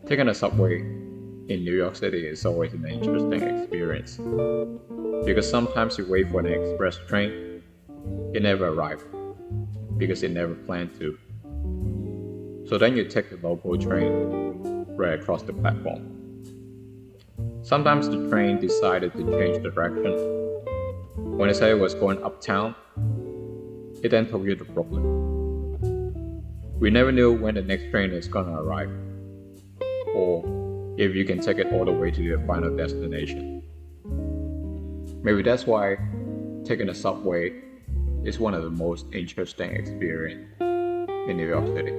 Taking a subway in New York City is always an interesting experience because sometimes you wait for an express train, it never arrives because it never planned to. So then you take the local train right across the platform. Sometimes the train decided to change direction. When it said it was going uptown, it then took you to Brooklyn. We never knew when the next train is gonna arrive, or if you can take it all the way to your final destination. Maybe that's why taking a subway is one of the most interesting experiences in New York City.